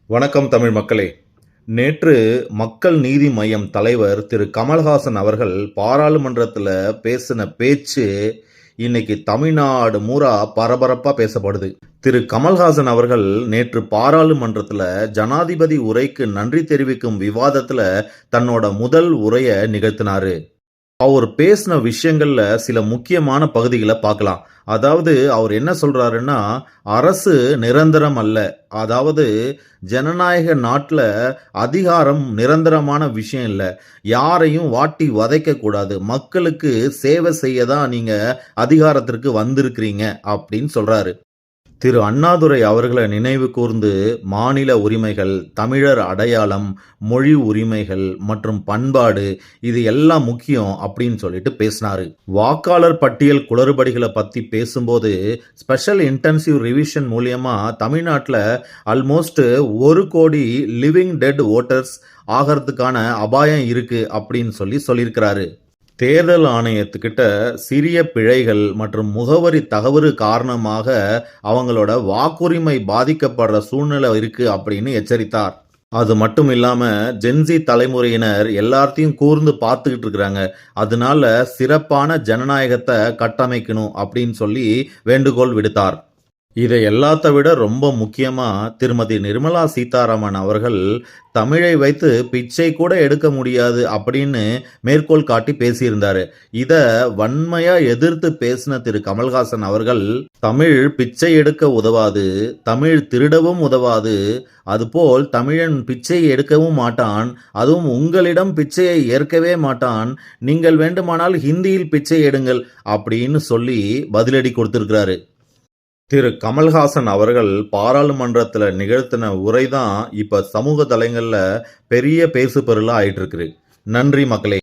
வணக்கம் தமிழ் மக்களே. நேற்று மக்கள் நீதி மய்யம் தலைவர் திரு கமல்ஹாசன் அவர்கள் பாராளுமன்றத்தில் பேசின பேச்சு இன்னைக்கு தமிழ்நாடு பூரா பரபரப்பாக பேசப்படுது. திரு கமல்ஹாசன் அவர்கள் நேற்று பாராளுமன்றத்தில் ஜனாதிபதி உரைக்கு நன்றி தெரிவிக்கும் விவாதத்தில் தன்னோட முதல் உரையை நிகழ்த்தினாரு. அவர் பேசின விஷயங்கள்ல சில முக்கியமான பகுதிகளை பார்க்கலாம். அதாவது அவர் என்ன சொல்றாருன்னா, அரசு நிரந்தரம் அல்ல. அதாவது ஜனநாயக நாட்டில் அதிகாரம் நிரந்தரமான விஷயம் இல்லை. யாரையும் வாட்டி வதைக்க கூடாது. மக்களுக்கு சேவை செய்ய தான் நீங்க அதிகாரத்திற்கு வந்திருக்கிறீங்க அப்படின்னு சொல்றாரு. திரு அண்ணாதுரை அவர்களை நினைவு கூர்ந்து மாநில உரிமைகள், தமிழர் அடையாளம், மொழி உரிமைகள் மற்றும் பண்பாடு இது எல்லாம் முக்கியம் அப்படின்னு சொல்லிட்டு பேசினாரு. வாக்காளர் பட்டியல் குளறுபடிகளை பத்தி பேசும்போது ஸ்பெஷல் இன்டென்சிவ் ரிவிஷன் மூலியமா தமிழ்நாட்டில் ஆல்மோஸ்ட் 1 கோடி லிவிங் டெட் ஓட்டர்ஸ் ஆகிறதுக்கான அபாயம் இருக்கு அப்படின்னு சொல்லியிருக்கிறாரு. தேர்தல் ஆணையத்துக்கிட்ட சிறிய பிழைகள் மற்றும் முகவரி தகவறு காரணமாக அவங்களோட வாக்குரிமை பாதிக்கப்படுற சூழ்நிலை இருக்கு அப்படின்னு எச்சரித்தார். அது மட்டும் இல்லாம ஜென்சி தலைமுறையினர் எல்லாத்தையும் கூர்ந்து பார்த்துக்கிட்டு இருக்கிறாங்க. அதனால சிறப்பான ஜனநாயகத்தை கட்டமைக்கணும் அப்படின்னு சொல்லி வேண்டுகோள் விடுத்தார். இதை எல்லாத்த விட ரொம்ப முக்கியமா திருமதி நிர்மலா சீதாராமன் அவர்கள் தமிழை வைத்து பிச்சை கூட எடுக்க முடியாது அப்படின்னு மேற்கோள் காட்டி பேசியிருந்தாரு. இத வன்மையா எதிர்த்து பேசின திரு கமல்ஹாசன் அவர்கள், தமிழ் பிச்சை எடுக்க உதவாது, தமிழ் திருடவும் உதவாது, அதுபோல் தமிழன் பிச்சை எடுக்கவும் மாட்டான், அதுவும் உங்களிடம் பிச்சையை ஏற்கவே மாட்டான், நீங்கள் வேண்டுமானால் ஹிந்தியில் பிச்சை எடுங்கள் அப்படின்னு சொல்லி பதிலடி கொடுத்திருக்கிறாரு. திரு கமல்ஹாசன் அவர்கள் பாராளுமன்றத்தில் நிகழ்த்தின உரை தான் இப்போ சமூக தளங்களில் பெரிய பேசு பொருளாக ஆயிட்டு இருக்குது. நன்றி மக்களே.